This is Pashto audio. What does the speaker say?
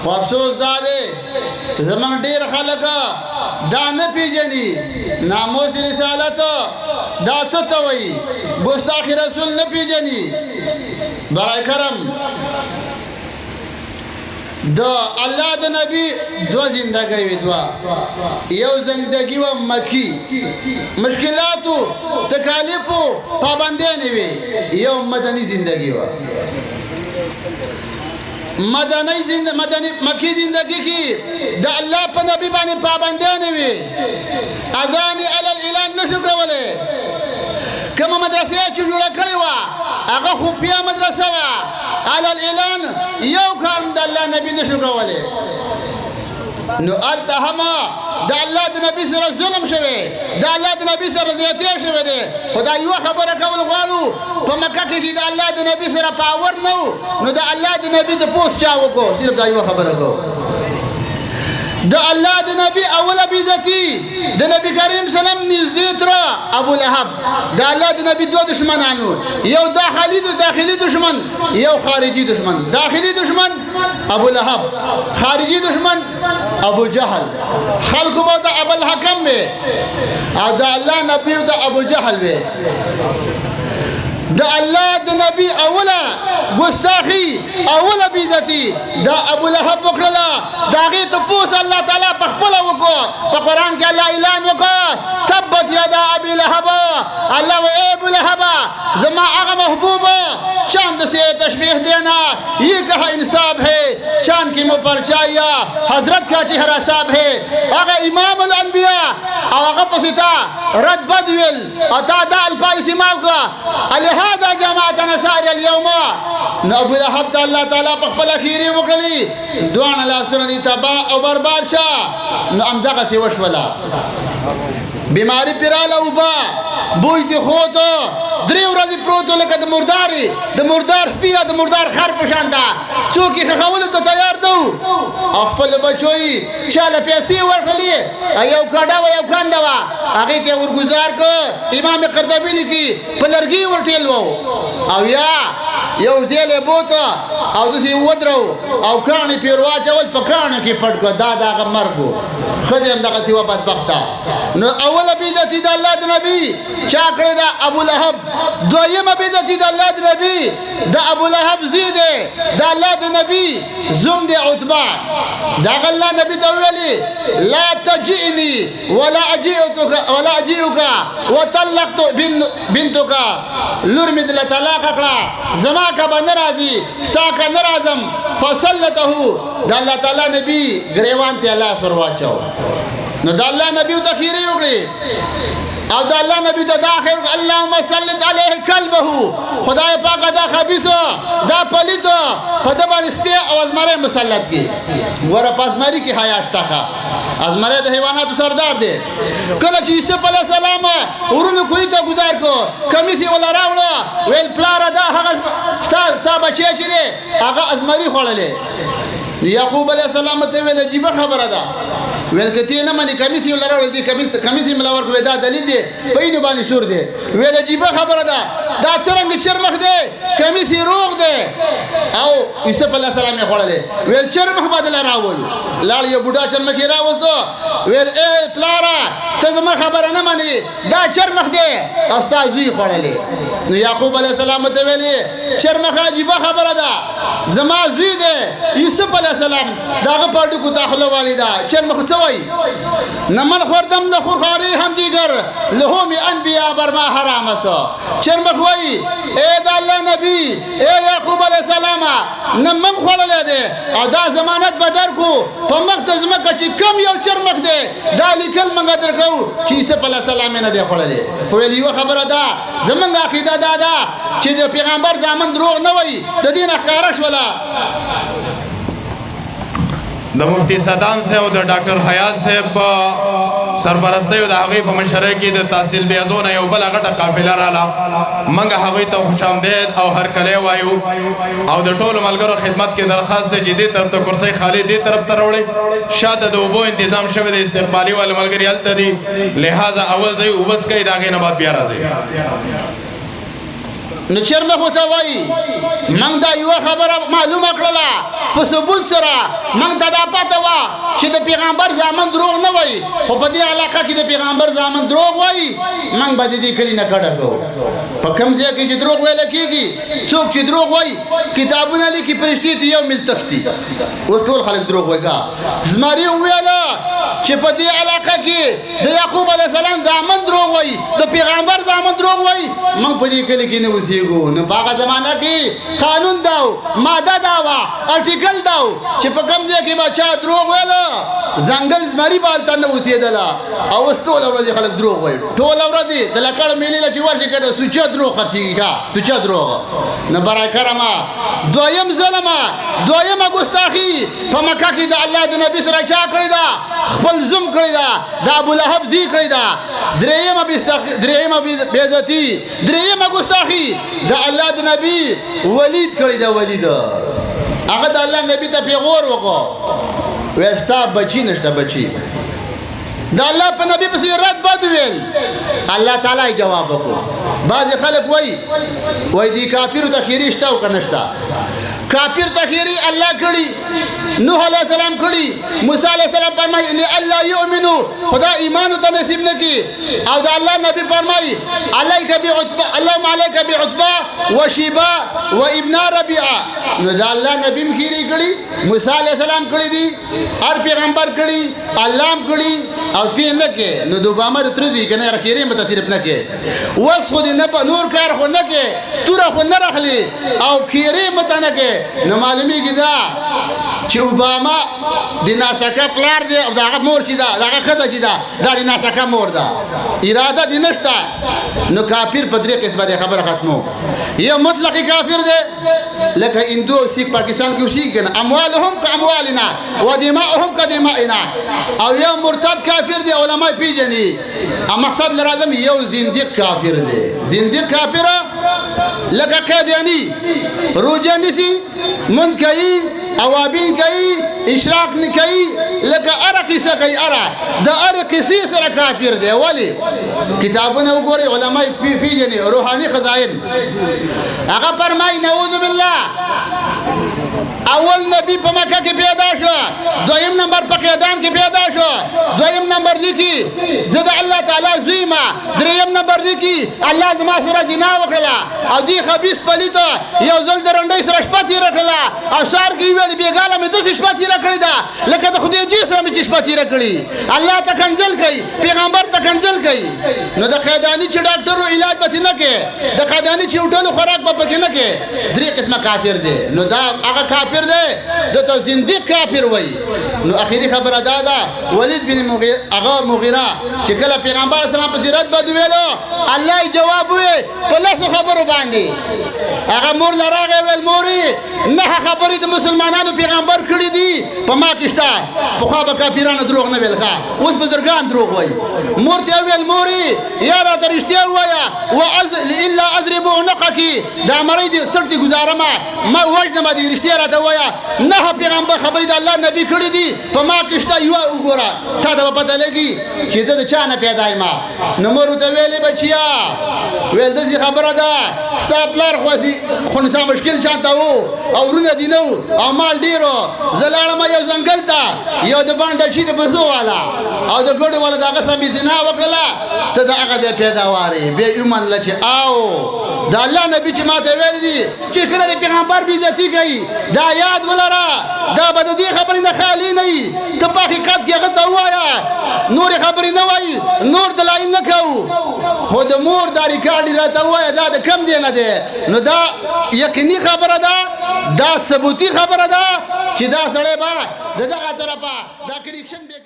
خو افسوس دا دی زمونږ ډېر خلک دا نه پیژني ناموس رسالت دا څه ته وایي ګستاخي رسول نه پیژني برای کرم د الله د نبی دو زندگی وی دوا یو زندگی و مکی مشکلاتو تکالیفو پابندیاں وی یو مدنی زندگی و مدنی مکی زندگی کی دا اللہ پا نبی بانی پابندیاں وی اذانی علی الاعلان نشو کولے کما مدرسه چې جوړه کړې وه هغه خفیه مدرسه وه علی الاعلان یو کار د الله نبي نشو کولی نو هلته هم د الله د نبي سره ظلم شوی د الله د نبي سره زیاتی شوی دی خو دا یوه خبره کول غواړو په مکه کې چې د الله د نبي سره پاور نه و نو د الله د نبي د پوست چا وکړو صرف دا یوه خبره کوو د الله د نبی اوله بیزتی د نبی کریم سلام نږدې تر ابو لهب د الله د نبی دوه دشمنانو یو داخلي دشمن یو خارجي دشمن داخلي دشمن ابو لهب خارجي دشمن ابو جهل خلق به د ابو الحکم به او د الله نبی د ابو جهل به دا الله د نبی اوله ګستاخی اوله بیزتی دا ابو لهب وکړه دا غي ته پوس الله تعالی په خپل وکړو په قران کې الله اعلان وکړ تبت یدا ابي لهب الله و ابو لهب زما هغه محبوب چاند سے تشبیہ دینا یہ کہا انصاف ہے چاند کی مپرچایا حضرت کا چہرہ صاحب ہے هغه امام الانبیاء او هغه پستا رد بدویل اتا دا الفاظ استعمال کا هذا جماعت نصار اليوم نو ابو لهب الله تعالی په خپل اخیری وکړي دوه لاسونه دي تبا او برباد شه نو امدغه سی وشولا بیماری پیراله وبا بوی ته خود درې ورځې پروت لکه د مردار سپیه د مردار خر په شان ده څوک یې خښولو ته تیار ده او خپل بچو یې چاله پیسې ورکړلې یو کډه وه یو کنده وه هغې ته یې ورګزار کړ امام قرطبي لیکي په لرګي ورټېل و او یا یو دیل یې بوته او داسې یې ودرو او کاڼي پې ور واچول په کاڼو کې پټ کړ دا د هغه مرګ و ښځه یې همدغسې وه بدبخته نو اوله بیزتي د الله د نبي چا کړې ده ابو لهب دویمه بیزتي د الله د نبي د ابو لهب زوی دی د الله د نبي زوم دی عتبه دغه الله نبي ته ویلي لا تجئني ولا اجئك وطلقت بنتك لور مې دله طلاق کړه زما که به نه راځي ستا که نه راځم فسلته د الله تعالی نبي ګریوان ته لاس ور واچو نو د الله نبي ته خیرې وکړې او د الله نبی ته دا خیر اللهم سلط علیه کلبه خدای پاک دا خبیثو دا پلیتو په د باندې سپی او ازمره مسلط کی ګوره په ازمري کې حیا شته ازمره د حیواناتو سردار دی کله چې یوسف علیه السلام ورونو کوی ته گزار کو کمیسي ولا راوړه ویل پلار دا هغه ستا بچی چې دی هغه ازمري خوړلې یعقوب علیه السلام ته ویل عجیبه خبره ده ویل که تی نه منې کمیسي ولا راوړل دي کمیسي ملا ورکوې دا دلیل دی په اینو باندې سور دی ویل عجیبه خبره ده دا څرنګه چرمخ دی کمیسي روغ دی او یوسف علیه السلام یې خوړلی ویل چرمخ به دله راولو لاړ یو بوډا چرمخ یې راوستو ویل ای پلاره ته زما خبره نه منې دا چرمخ دی او ستا زوی خوړلی نو یعقوب علیه السلام ته ویلې چرمخ عجیبه خبره ده زما زوی دی یوسف علیه السلام د هغه په هډوکو ته خوله والې ده چرمخ څه وایي نمل خوردم نه خورخواری هم دیگر لحوم انبیا بر ما حرام است چرمخ وایي ای د الله نبی ای یعقوب علیه السلام نه من خوړلی دی او دا ضمانت به درکو په مخ د ځمکه چې کم یو چرمخ دی دا لیکل موږ درکوو چې یوسف علیه السلام یې نه دی خوړلی خو ویل یوه خبره ده زموږ عقیده دا ده چې د پیغمبر زامن دروغ نه وایي د دې نه ښکاره شوله د مفتی صدام صاحب او د ډاکټر حیات صاحب سرپرستی او د هغې په مشرۍ کې د تحصیل بیازو نه یو بله غټه قافله راله موږ هغوی ته خوش آمدید او هرکلی وایو او د ټولو ملګرو خدمت کې درخواست دی چې دې طرف ته کرسۍ خالي دې طرف ته راوړئ شاته د اوبو انتظام شوی دی استقبالي والے ملګري هلته دي لہذا اول ځای اوبس کوئ د هغې نه بعد بیا راځئ نو چرمه خو ته وایي موږ دا یوه خبره معلومه کړله په ثبوت سره موږ ته دا پته وه چې د پیغمبر زامن دروغ نه وایي خو په دې علاقه کې د پیغمبر زامن دروغ وایي موږ به د دې کلي نه کډه کوو په کوم ځای کې چې دروغ ویله کېږي څوک چې دروغ وایي کتابونه لیکي فرشتې ته یو میل تښتي اوس ټول خلک دروغ وایي زمري وویله چې په دې علاقه کې د یعقوب علیه السلام زامن دروغ وایي د پیغمبر زامن دروغ وایي موږ په دې کلي کې نه اوسېږو نو په هغه زمانه کې قانون دا و ماده دا وه ارټیکل دا و چې په کوم ځای کې به چا دروغ ویله ځنګل زمري به هلته نه اوسېدله او اوس ټوله ورځې خلک دروغ وایي ټوله ورځې د لکړ مېلې له چې ورشي که د سوچه دروغ خرڅېږي ښه سوچه دروغ نه برای کرمه دویم ظلمه دویمه ګستاخي په مکه کې د الله د نبي سره چا کړې ده خپل زوم کړې ده د ابولهب زی کړې ده درېیمه بېعزتي درېیمه ګستاخي د الله د نبي ولید کړې ده ولید هغه د الله نبي ته پیغور وکړو ویل ستا بچي نشته بچي د الله په نبي پسې رد بد ویل الله تعالی یې جواب وکړو بعضې خلک وایي دې کافرو ته خیري شته او که نشته کافر ته خیري الله کړي نوح علیه السلام کړي موسی علیه السلام فرمایي الله یؤمنو خدا ایمان ته نصیب نه کړي او د الله نبی فرمایي اللهم علیک بعتبه وشیبه وابن ربیعه نو د الله نبی هم خیري کړي موسی علیه السلام کړي دي هر پیغمبر کړي الله هم کړي او تی نه کې نو د اوباما د تره دي که نه خیري به ته صرف نه کې اوس خو دې نه په نور کار خو نه کې توره خو نه راخلي او خیري به ته نه کې نو معلومیږي دا چې اوباما د ناسکه پلار دی او د هغه مور چې ده د هغه ښځه چې ده دا د ناسکه مور ده اراده دې نشته نو کافر په درې قسمه دی خبره ختمو یو مطلق کافر دی لکه هندو سیک پاکستان کې اوسېږي که نه اموالهم که اموالنا و دماؤهم که دمائنا او یو مرتد کافر دی علما پیژني مقصد لرازم یو زندیق کافر دی زندیق کافر لکه قیدیانی روجه نیسي مند کوي اوابین کوي اشراق نه کوي لکه اره قصه کوي اره د اره قصې سره کافر دی ولې کتابونه وګورئ علما پیژني روحاني خزائن هغه فرمایي نعوذ بالله اول نبی په مکه کې پیدا شو دویم نمبر په قیدان کې پیدا شو دویم نمبر لیکي زه د الله تعالی زوی ما دریم نمبر لیکي الله زما سره زنا وکړه او دې خبیث پلیته یو ځل د رنډۍ سره شپه تېره کړله او سهار کې ویل بېګاله مې داسې شپه تېره کړې ده لکه د خدایجي سره مې چې شپه تېره کړي الله ته کنځل کوي پیغمبر ته کنځل کوي نو د قیداني چې ډاکټر علاج به نه کوي د قیداني چې هوټلو خوراک به پکې نه کوي درې قسمه کافر دی نو دا هغه کافر دی دته زندیق کافر وایي نو اخري خبره دا ده ولید بن مغیره چې کله پیغمبر اسلام پسې رد بد ویلو الله یې جواب ووی په لسو خبرو باندې هغه مور له راغی ویل مورې نهه خبرې د مسلمانانو پیغمبر کړي دي په ما کې شته پخوا به کافرانو دروغ نه ویل ښه اوس بزرګان دروغ وایي مور ته ویل مورې یا راته رښتیا ووایه الا اضرب عنقک دا مرۍ دې سټ دې ګزارمه ما وژنمه دې رښتیا راته ووایه نهه پیغمبر خبرې د الله نبي کړي دي په ما کې شته یوه وګوره تا ته به پته لګي چې زه د چا نه پیدا یم نو مور ورته ویلې بچیا ویل داسې خبره ده ستا پلار خو نسا مشکل شانته و او ورونه دي نه او مال ډېرو زه لاړم یو ځنګل ته یو د بانډه شي د بزو والا او د ګوډو والا د هغه سره مې زنا وکړله ته د هغه دی پیداوار یې بیا یې ومنله چې او د الله نبي چې ما ته ویلي دي چې کله د پیغمبر بېعزتي کوي دا یاد ولره دا به د دې خبرې نه خالي نه وي ته په حقیقت کې هغه ته ووایه نورې خبرې نه وایي نور دلایل نه کوو خو د مور دا ریکارډ یې راته ووایه دا د کم دی نه دی نو دا یقیني خبره ده دا ثبوتي خبره ده چې دا سړی به د دغه طرفه دا کنیکشن بې